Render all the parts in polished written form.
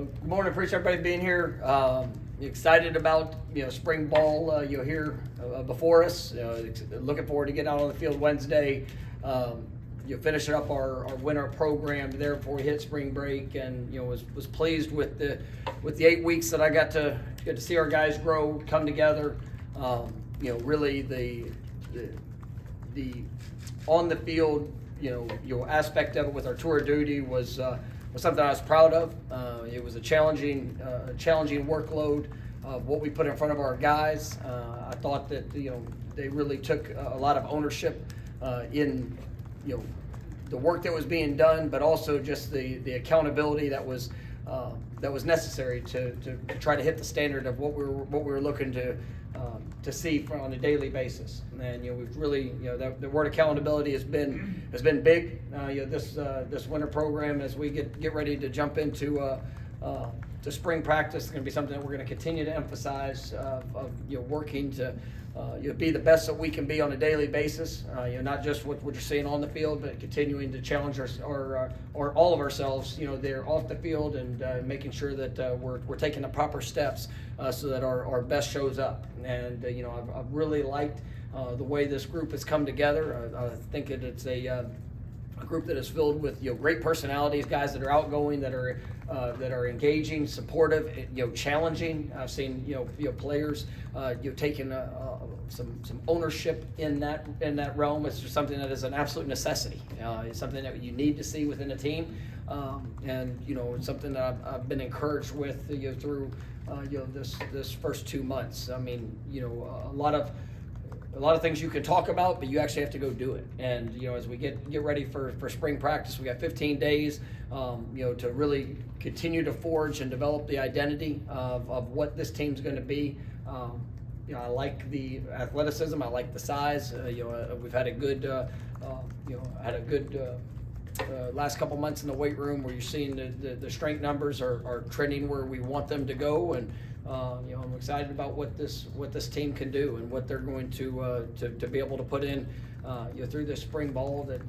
Good morning. Appreciate everybody being here. Excited about spring ball here before us. Looking forward to getting out on the field Wednesday. Finishing up our winter program there before we hit spring break, and was pleased with the 8 weeks that I got to see our guys grow, come together. Really the on the field aspect of it with our tour of duty was something I was proud of. It was a challenging workload of what we put in front of our guys. I thought that they really took a lot of ownership in the work that was being done, but also just the accountability that was necessary to try to hit the standard of what we were looking to see on a daily basis. And we've really the word accountability has been big. This winter program, as we get ready to jump into to spring practice, is going to be something that we're going to continue to emphasize of working to be the best that we can be on a daily basis. Not just what you're seeing on the field, but continuing to challenge our all of ourselves. They're off the field and making sure that we're taking the proper steps so that our best shows up. And I've really liked the way this group has come together. I think it's a group that is filled with great personalities, guys that are outgoing, that are engaging, supportive, challenging. I've seen players taking some ownership in that realm. It's just something that is an absolute necessity. It's something that you need to see within a team, and it's something that I've been encouraged with through this first 2 months. I mean, a lot of things you can talk about, but you actually have to go do it. And as we get ready for spring practice, we got 15 days to really continue to forge and develop the identity of what this team's going to be. I like the athleticism. I like the size. We've had a good last couple months in the weight room, where you're seeing the strength numbers are trending where we want them to go. And I'm excited about what this team can do and what they're going to be able to put in through this spring ball that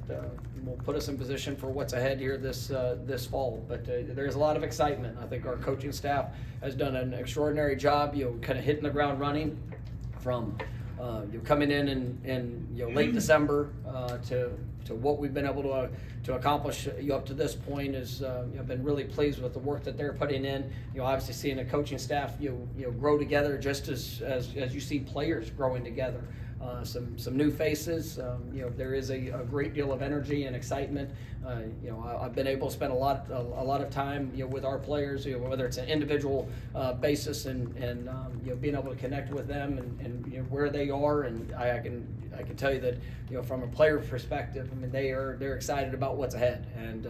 will put us in position for what's ahead here this fall. But there's a lot of excitement. I think our coaching staff has done an extraordinary job, kind of hitting the ground running from coming in late December to what we've been able to accomplish up to this point. Is I've been really pleased with the work that they're putting in. Obviously seeing the coaching staff grow together, just as you see players growing together. Some new faces. There is a great deal of energy and excitement. I've been able to spend a lot of time with our players, whether it's an individual basis and being able to connect with them and where they are. And I can tell you that from a player perspective, I mean they're excited about what's ahead. And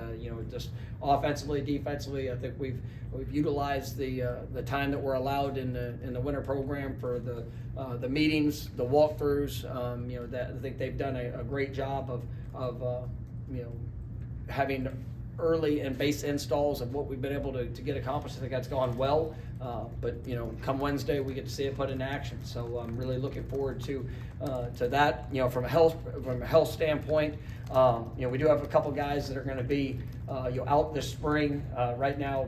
just offensively, defensively, I think we've utilized the time that we're allowed in the winter program for the meetings, the walkthroughs. That I think they've done a great job of having early and base installs of what we've been able to get accomplished. I think that's gone well. But come Wednesday, we get to see it put into action. So I'm really looking forward to that. From a health standpoint, we do have a couple guys that are going to be out this spring. Right now,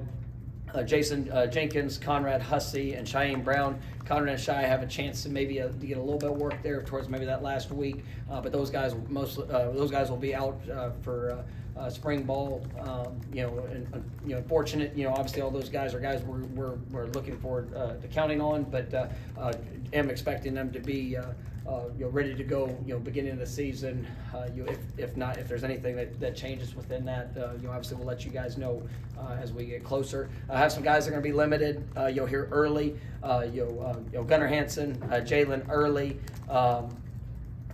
Jason Jenkins, Conrad Hussey, and Cheyenne Brown. Conrad and Shy have a chance to maybe to get a little bit of work there towards maybe that last week, but those guys will be out for spring ball. Fortunate. Obviously all those guys are guys we're looking forward to counting on, but am expecting them to be ready to go beginning of the season. If there's anything that changes within that, obviously we'll let you guys know as we get closer. I have some guys that are going to be limited. You'll hear early. Gunnar Hansen, Jalen Early.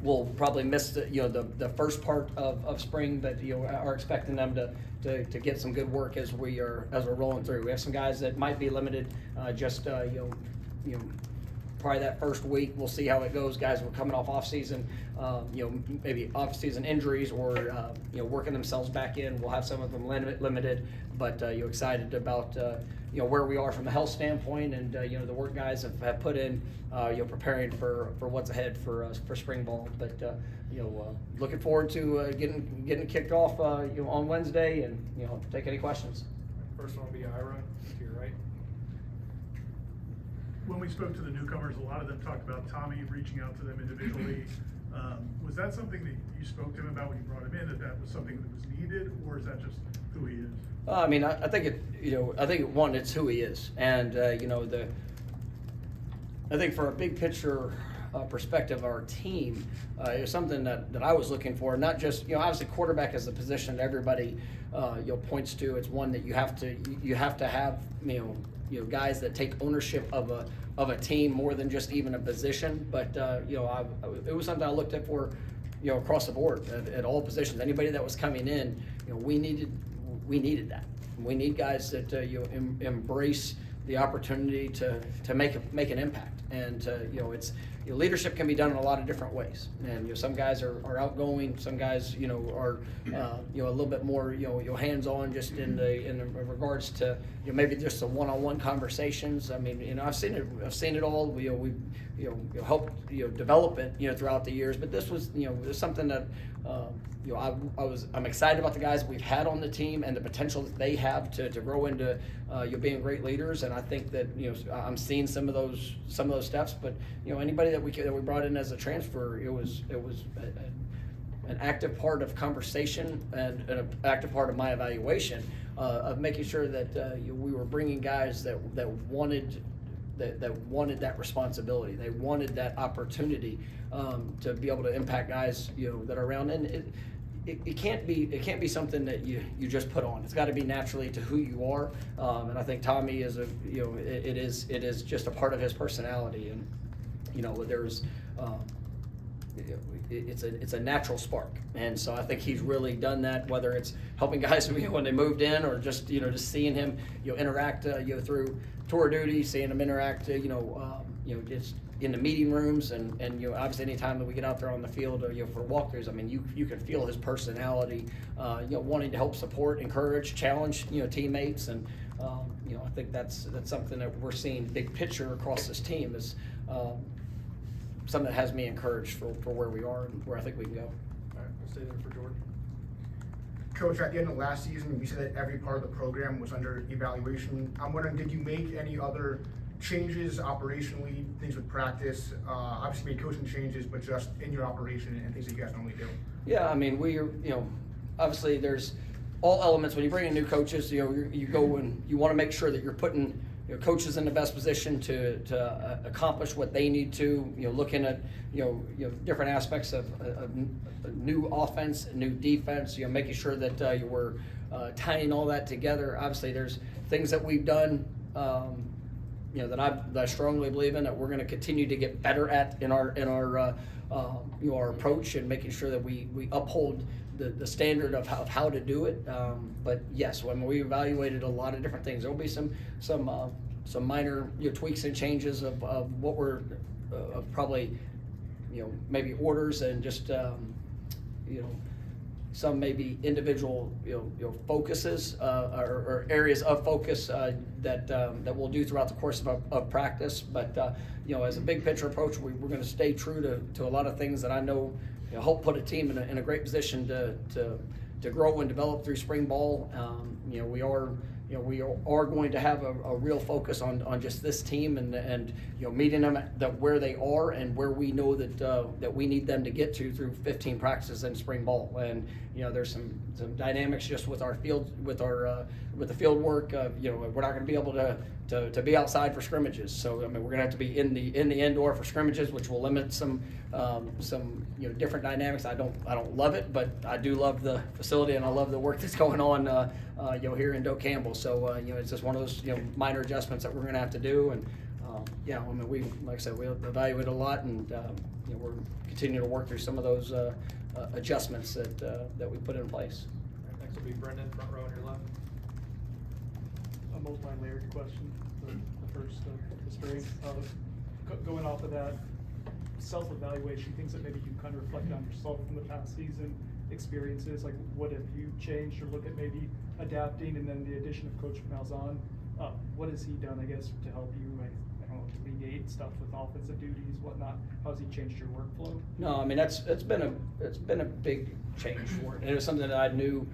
We'll probably miss the first part of spring, but are expecting them to get some good work as we're rolling through. We have some guys that might be limited, probably that first week. We'll see how it goes. Guys were coming off season, maybe off season injuries or working themselves back in. We'll have some of them limited, but excited about where we are from a health standpoint, and the work guys have put in, preparing for what's ahead for spring ball. But looking forward to getting kicked off on Wednesday, and take any questions. First one will be Ira, to your right. When we spoke to the newcomers, a lot of them talked about Tommy reaching out to them individually. Was that something that you spoke to him about when you brought him in, that was something that was needed, or is that just who he is? I mean, I think it's who he is, and I think for a big picture perspective of our team, it was something that I was looking for. Not just obviously quarterback is the position that everybody points to. It's one that you have to have guys that take ownership of a team more than just even a position. But it was something I looked at for across the board at all positions. Anybody that was coming in, we needed that. We need guys that embrace the opportunity to make an impact, and it's leadership can be done in a lot of different ways. And some guys are outgoing, some guys are a little bit more hands-on, just in regards to maybe just the one-on-one conversations. I mean I've seen it all. We helped develop it throughout the years, but this was something that I'm excited about the guys that we've had on the team and the potential that they have to grow into being great leaders. And I think that I'm seeing some of those steps. But anybody that we brought in as a transfer, it was an active part of conversation and an active part of my evaluation of making sure that we were bringing guys that wanted that responsibility. They wanted that opportunity to be able to impact guys that are around. And it can't be something that you just put on. It's got to be naturally to who you are. And I think Tommy is it is just a part of his personality. And there's it's a natural spark. And so I think he's really done that, whether it's helping guys when they moved in, or just just seeing him interact through tour duty, seeing him interact just in the meeting rooms, and obviously anytime that we get out there on the field or for walkthroughs, I mean you can feel his personality, wanting to help support, encourage, challenge teammates. And I think that's something that we're seeing big picture across this team is something that has me encouraged for where we are and where I think we can go. All right, we'll stay there for Jordan. Coach, at the end of last season, you said that every part of the program was under evaluation. I'm wondering, did you make any other changes operationally, things with practice? Obviously made coaching changes, but just in your operation and things that you guys normally do. Yeah, I mean, obviously there's all elements. When you bring in new coaches, you go and you want to make sure that you're putting coaches in the best position to accomplish what they need to. Looking at different aspects of a new offense, a new defense. Making sure that we're tying all that together. Obviously, there's things that we've done. That I strongly believe in, that we're going to continue to get better at in our our approach, and making sure that we uphold the standard of how to do it. But yes, when we evaluated a lot of different things, there will be some minor tweaks and changes of what we're probably maybe orders, and just some maybe individual focuses or areas of focus that we'll do throughout the course of practice. But as a big picture approach, we're going to stay true to a lot of things that I know help put a team in a great position to grow and develop through spring ball. We are going to have a real focus on just this team and meeting them where they are and where we know that we need them to get to through 15 practices in spring ball. And there's some dynamics just with our field with the field work. We're not going to be able to be outside for scrimmages. So I mean, we're going to have to be in the indoor for scrimmages, which will limit some different dynamics. I don't love it, but I do love the facility, and I love the work that's going on here in Doak Campbell. So it's just one of those minor adjustments that we're going to have to do. And I mean, we evaluate a lot, and we're continuing to work through some of those adjustments that we put in place. All right, next will be Brendan, front row on your left. A multi-layered question. The first, history of going off of that self-evaluation, things that maybe you kind of reflect on yourself from the past season experiences, like what have you changed or look at maybe adapting, and then the addition of Coach Malzahn, what has he done, I guess, to help you, I don't know, alleviate stuff with offensive duties, whatnot? How has he changed your workflow? No, I mean it's been a big change for it, and it was something that I knew,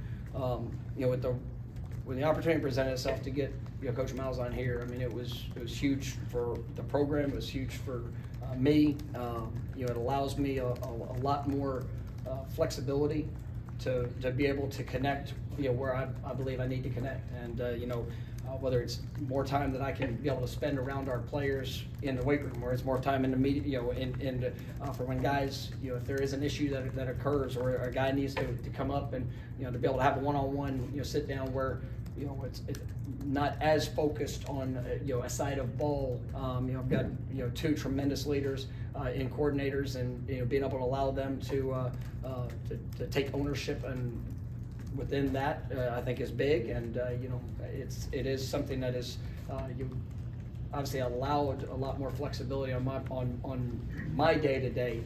with when the opportunity presented itself to get, Coach Malzahn here, I mean, it was huge for the program, it was huge for me. It allows me a lot more flexibility to be able to connect, where I believe I need to connect. And, whether it's more time that I can be able to spend around our players in the weight room, or it's more time in the media, for when guys, if there is an issue that occurs, or a guy needs to come up and, to be able to have a one-on-one, sit down where, it's not as focused on, a side of ball. I've got, two tremendous leaders in coordinators, and, being able to allow them to take ownership and within that, I think is big, and it is something that is you obviously allowed a lot more flexibility on my day-to-day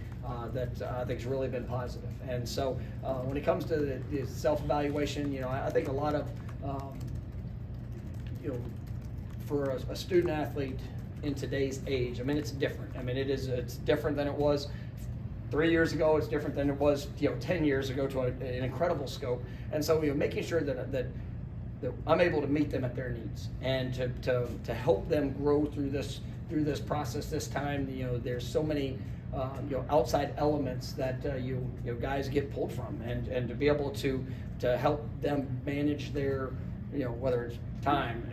that I think has really been positive. And so when it comes to the self-evaluation, I think a lot of for a student athlete in today's age, I mean, it's different. I mean, it's different than it was 3 years ago. It's different than it was 10 years ago, to an incredible scope. And so making sure that I'm able to meet them at their needs, and to help them grow through this process this time. There's so many outside elements that guys get pulled from, and to be able to help them manage their whether it's time,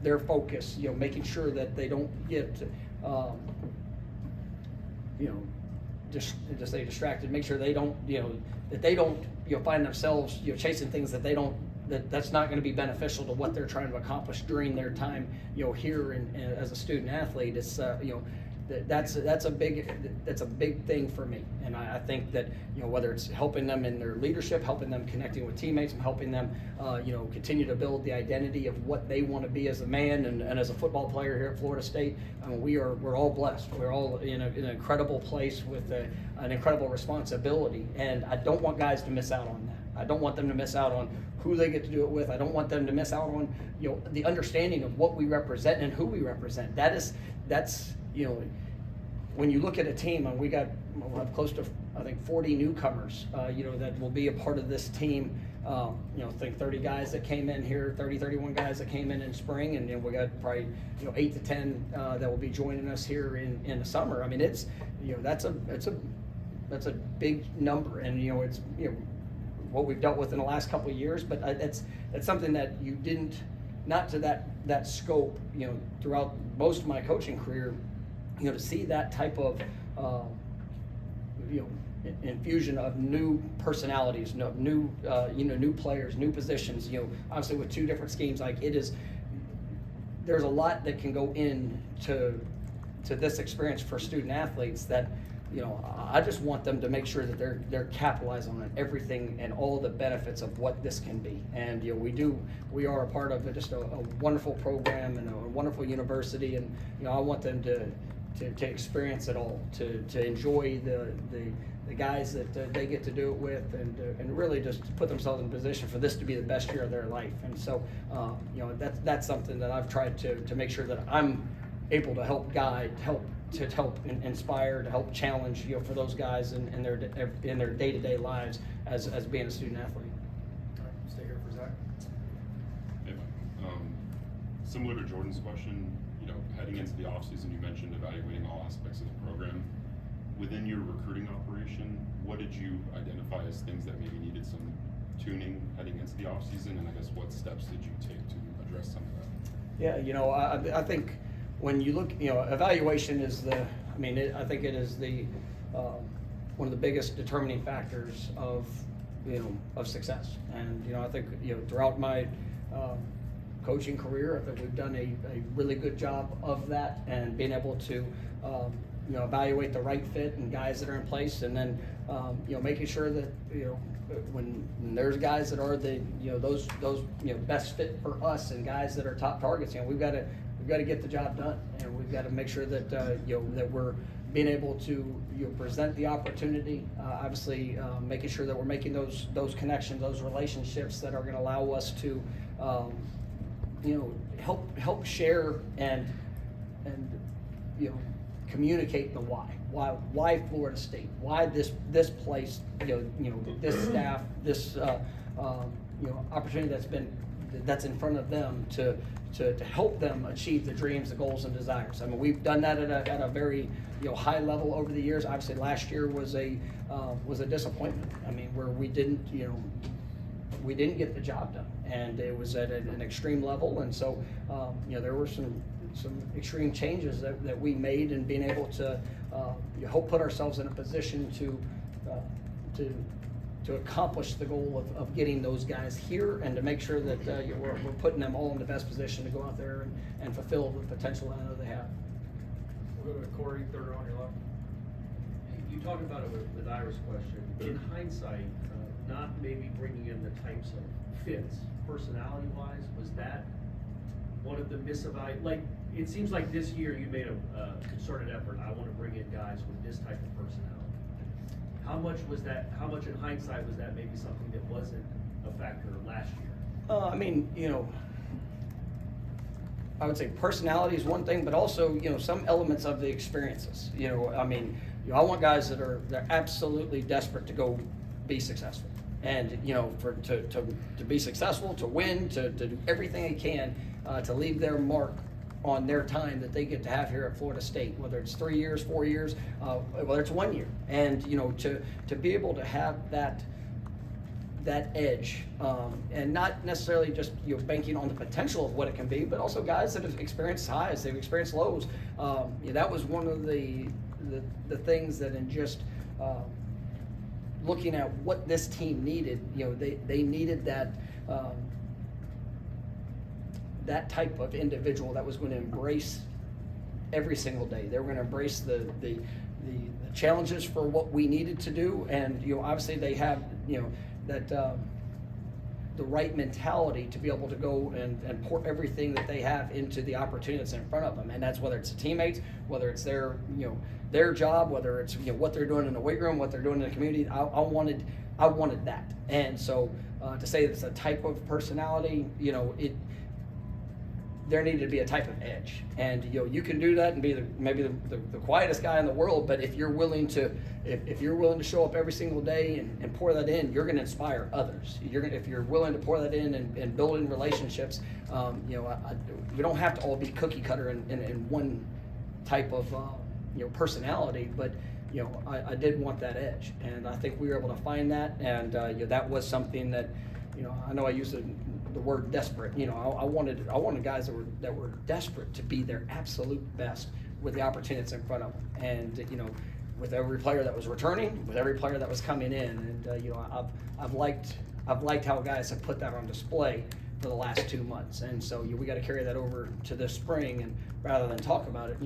their focus, making sure that they don't get just stay distracted, make sure they don't, that they don't, find themselves, chasing things that they don't, that's not going to be beneficial to what they're trying to accomplish during their time, here as a student athlete. It's, that's a big thing for me. And I think that, whether it's helping them in their leadership, helping them connecting with teammates, and helping them, continue to build the identity of what they want to be as a man and as a football player here at Florida State. I mean, we're all blessed. We're all in an incredible place with an incredible responsibility. And I don't want guys to miss out on that. I don't want them to miss out on who they get to do it with. I don't want them to miss out on, the understanding of what we represent and who we represent. That's when you look at a team, and we'll have close to, I think, 40 newcomers, that will be a part of this team. I think 30 guys that came in here, 31 guys that came in spring, and we got probably 8 to 10 that will be joining us here in the summer. I mean, it's that's a big number, and it's what we've dealt with in the last couple of years, but it's something that you didn't, not to that scope, throughout most of my coaching career, to see that type of infusion of new personalities, new new players, new positions, obviously with two different schemes. Like, there's a lot that can go into this experience for student athletes that, I just want them to make sure that they're capitalizing on everything and all the benefits of what this can be. And we are a part of just a wonderful program and a wonderful university, and I want them to experience it all, to enjoy the guys that they get to do it with, and really just put themselves in a position for this to be the best year of their life. And so that's something that I've tried to make sure that I'm able to help guide, help inspire, to help challenge, for those guys in their day-to-day lives as being a student athlete. All right, stay here for Zach. Hey, Mike. Similar to Jordan's question, heading into the offseason, you mentioned evaluating all aspects of the program. Within your recruiting operation, what did you identify as things that maybe needed some tuning heading into the offseason, and I guess what steps did you take to address some of that? Yeah, I think when you look, evaluation is I think it is the one of the biggest determining factors of success. And I think throughout my coaching career, I think we've done a really good job of that, and being able to evaluate the right fit and guys that are in place, and then making sure that when there's guys that are those best fit for us, and guys that are top targets, we've got to get the job done, and we've got to make sure that that we're being able to present the opportunity, obviously making sure that we're making those connections, those relationships that are going to allow us to help share and communicate the why Florida State, why this place, this staff, this opportunity that's been that's in front of them to help them achieve the dreams, the goals, and desires. I mean, we've done that at a very high level over the years. Obviously, last year was a disappointment. I mean, where we didn't get the job done, and it was at an extreme level. And so there were some extreme changes that we made, and being able to help put ourselves in a position to accomplish the goal of getting those guys here, and to make sure that we're putting them all in the best position to go out there and fulfill the potential I know they have. We'll go to Corey, third row on your left. You talked about it with Ira's question. In hindsight, not maybe bringing in the types of fits, personality-wise, was that one of the like, it seems like this year you made a concerted effort, I want to bring in guys with this type of personality. How much in hindsight was that maybe something that wasn't a factor last year? I mean, I would say personality is one thing, but also, some elements of the experiences. I mean, I want guys they're absolutely desperate to go be successful, and to be successful, to win, to do everything they can to leave their mark on their time that they get to have here at Florida State, whether it's 3 years, 4 years, whether it's 1 year, and to be able to have that edge, and not necessarily just banking on the potential of what it can be, but also guys that have experienced highs, they've experienced lows. That was one of the things that, in just looking at what this team needed, they needed that type of individual that was going to embrace every single day. They were going to embrace the challenges for what we needed to do, and obviously they have that the right mentality to be able to go and pour everything that they have into the opportunity that's in front of them, and that's whether it's the teammates, whether it's their job, whether it's what they're doing in the weight room, what they're doing in the community. I wanted that, and so to say that it's a type of personality, there needed to be a type of edge, and you can do that and be maybe the quietest guy in the world, but if you're willing to show up every single day and pour that in, you're going to inspire others. If you're willing to pour that in and building relationships, we don't have to all be cookie cutter in one type of personality, but I did want that edge, and I think we were able to find that, and that was something that I know I used the word desperate. I wanted guys that were desperate to be their absolute best with the opportunity that's in front of them, and with every player that was returning, with every player that was coming in, and I've liked how guys have put that on display for the last 2 months, and so we got to carry that over to this spring, and rather than talk about it,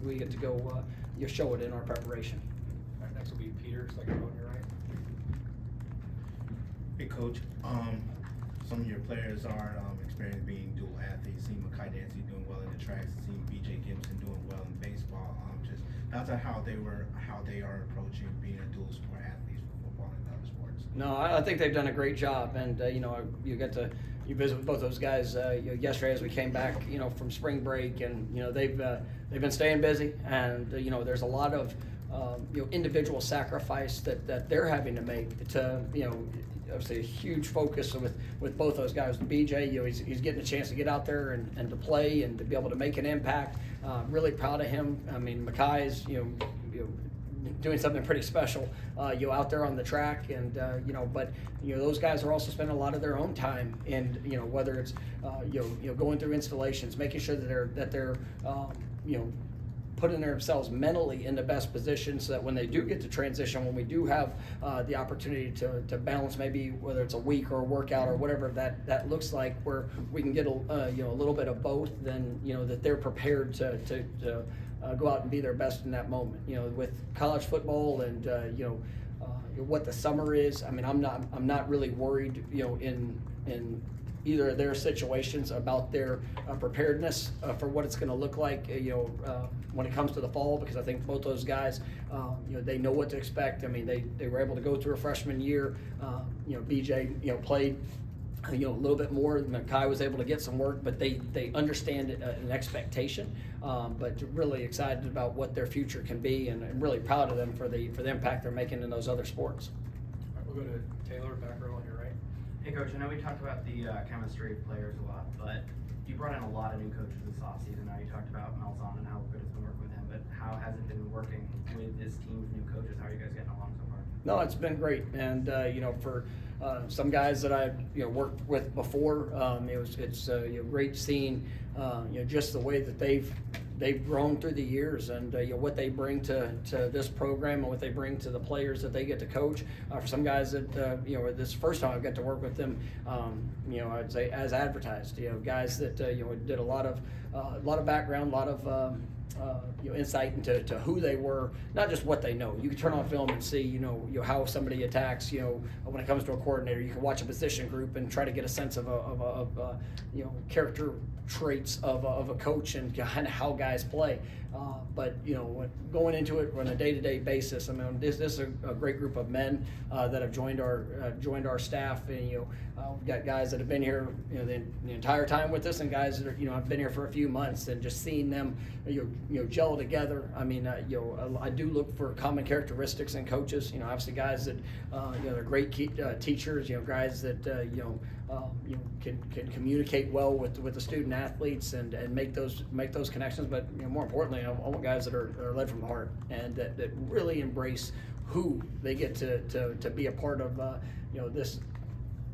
we get to go show it in our preparation. All right, next will be Peter, second row on your right. Hey, Coach. Some of your players are experienced being dual athletes. Seen Makai Dancy doing well in the tracks. Seen BJ Gibson doing well in baseball. Just that's how they are approaching being a dual sport athletes for football and other sports. No, I think they've done a great job, and you visit with both those guys yesterday as we came back from spring break, and they've been staying busy, and there's a lot of individual sacrifice that they're having to make to obviously a huge focus with both those guys. BJ, he's getting a chance to get out there and to play and to be able to make an impact. Really proud of him. I mean, Makai is doing something pretty special out there on the track, and but those guys are also spending a lot of their own time in whether it's going through installations, making sure that they're putting themselves mentally in the best position so that when they do get to transition, when we do have the opportunity to balance, maybe whether it's a week or a workout or whatever that looks like, where we can get a little bit of both, then that they're prepared to go out and be their best in that moment. With college football and what the summer is, I mean, I'm not really worried in either of their situations about their preparedness for what it's going to look like when it comes to the fall, because I think both those guys they know what to expect. I mean, they were able to go through a freshman year. BJ played a little bit more. Makai was able to get some work, but they understand an expectation. But really excited about what their future can be, and I'm really proud of them for the impact they're making in those other sports. All right, we'll go to Taylor, back row on your right. Hey Coach, I know we talked about the chemistry of players a lot, but you brought in a lot of new coaches this offseason. Now you talked about Malzahn and how good it's been working with him, but how has it been working with this team of new coaches? How are you guys getting along so far? No, it's been great, and for some guys that I worked with before, it's great seeing just the way that they've grown through the years, and what they bring to this program and what they bring to the players that they get to coach. For some guys that this first time I got to work with them, I'd say as advertised. Guys that did a lot of background, a lot of insight into who they were, not just what they know. You can turn on film and see, how somebody attacks. When it comes to a coordinator, you can watch a position group and try to get a sense of character traits of a coach and kind of how guys play. But going into it on a day-to-day basis, I mean, this is a great group of men that have joined our staff, and we've got guys that have been here the entire time with us, and guys that are have been here for a few months, and just seeing them gel together. I mean, I do look for common characteristics in coaches. Obviously guys that they're great teachers. Guys that can communicate well with the student athletes and make those connections. But more importantly, I want guys that are led from the heart and that really embrace who they get to be a part of. This.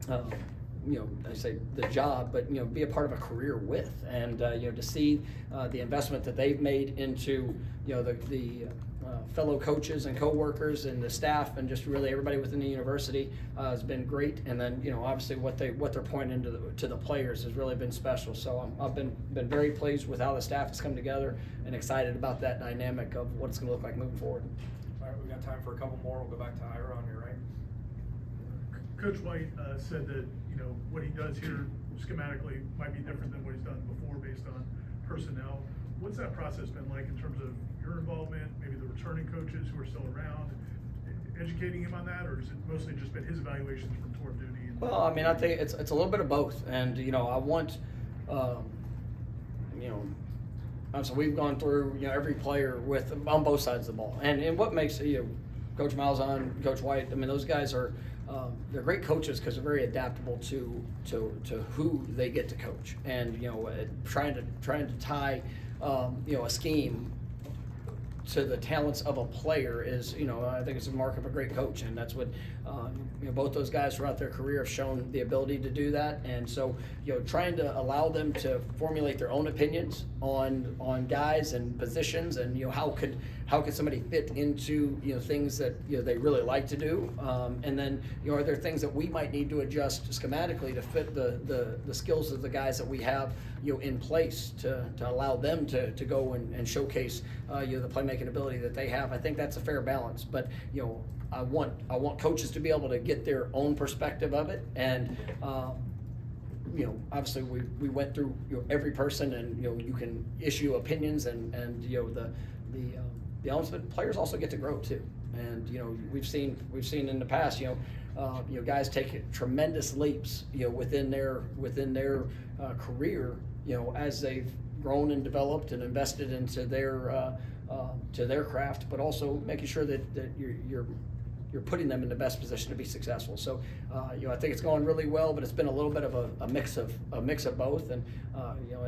I say the job, but be a part of a career with, and to see the investment that they've made into the fellow coaches and co-workers and the staff and just really everybody within the university has been great. And then obviously what they're pointing to the players has really been special. So I've been very pleased with how the staff has come together and excited about that dynamic of what it's going to look like moving forward. All right, we got time for a couple more. We'll go back to Ira on your right. Coach White said that what he does here schematically might be different than what he's done before based on personnel. What's that process been like in terms of your involvement, maybe the returning coaches who are still around, educating him on that, or has it mostly just been his evaluations from tour of duty? Well, I mean, I think it's a little bit of both, and I want so we've gone through every player on both sides of the ball, and what makes Coach Malzahn, Coach White, I mean, those guys are they're great coaches because they're very adaptable to who they get to coach, and trying to tie a scheme to the talents of a player is I think it's a mark of a great coach, and that's what both those guys throughout their career have shown the ability to do that. And so trying to allow them to formulate their own opinions on guys and positions, and how could somebody fit into things that they really like to do, and then are there things that we might need to adjust schematically to fit the skills of the guys that we have in place to allow them to go and showcase the playmaking ability that they have. I think that's a fair balance, but I want coaches to be able to get their own perspective of it, and obviously we went through every person, and you can issue opinions, and the elements, but players also get to grow too. And we've seen in the past guys take tremendous leaps within their career as they've grown and developed and invested into their craft, but also making sure that you're putting them in the best position to be successful. So I think it's going really well, but it's been a little bit of a mix of both, and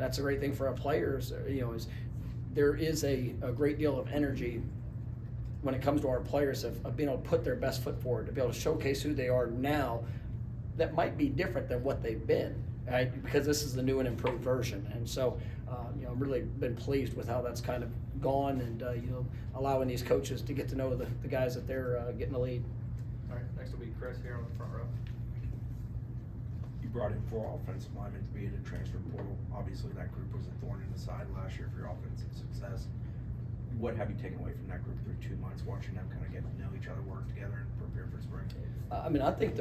that's a great thing for our players. Is there is a great deal of energy when it comes to our players of being able to put their best foot forward, to be able to showcase who they are now that might be different than what they've been, right? Because this is the new and improved version. And so I've really been pleased with how that's kind of gone, and allowing these coaches to get to know the guys that they're getting to lead. All right, next will be Chris here on the front row. You brought in 4 offensive linemen to be in the transfer portal. Obviously, that group was a thorn in the side last year for your offensive success. What have you taken away from that group through 2 months, watching them kind of get to know each other, work together, and prepare for spring? I mean, I think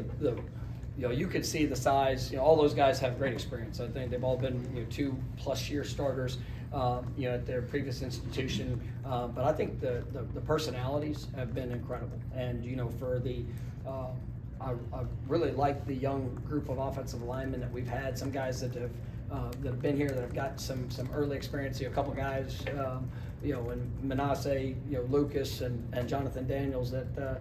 you could see the size. All those guys have great experience. I think they've all been 2+ year starters at their previous institution. But I think the personalities have been incredible. And for the I really like the young group of offensive linemen that we've had. Some guys that have been here that have got some early experience. A couple guys, and Manasseh, Lucas and Jonathan Daniels that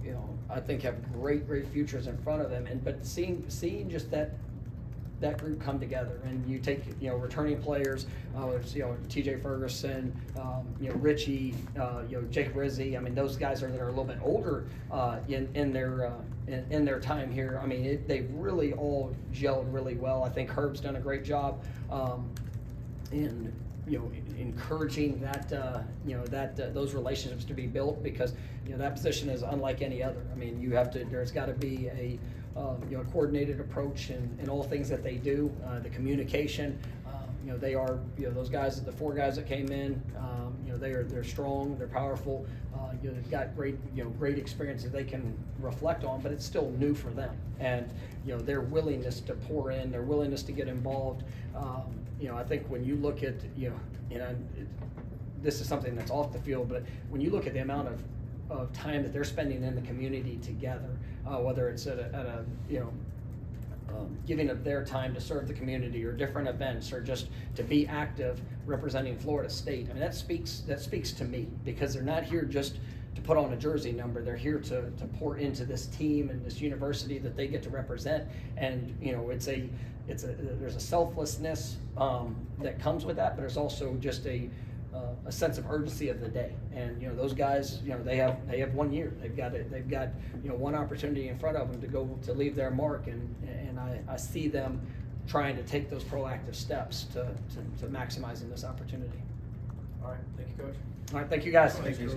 you know, I think have great futures in front of them. And but seeing just that group come together, and you take, you know, returning players, there's, you know, TJ Ferguson, you know, Richie, you know, Jake Rizzi. I mean, those guys that are a little bit older in their time here. I mean, they've really all gelled really well. I think Herb's done a great job in, you know, encouraging that, you know, those relationships to be built, because, you know, that position is unlike any other. I mean, there's got to be a you know, coordinated approach in all things that they do, the communication. You know, they are, you know, those guys, the 4 guys that came in, you know, they're strong, they're powerful. You know, they've got great experience that they can reflect on, but it's still new for them. And, you know, their willingness to pour in, their willingness to get involved. You know, I think when you look at, you know, this is something that's off the field, but when you look at the amount of time that they're spending in the community together, whether it's at a you know, giving of their time to serve the community or different events, or just to be active representing Florida State. I mean, that speaks to me, because they're not here just to put on a jersey number. They're here to pour into this team and this university that they get to represent. And, you know, there's a selflessness that comes with that, but there's also just a sense of urgency of the day. And, you know, those guys, you know, they have 1 year. They've got you know, one opportunity in front of them to leave their mark, and I see them trying to take those proactive steps to maximizing this opportunity. All right, thank you, Coach. All right, thank you guys. Thank you.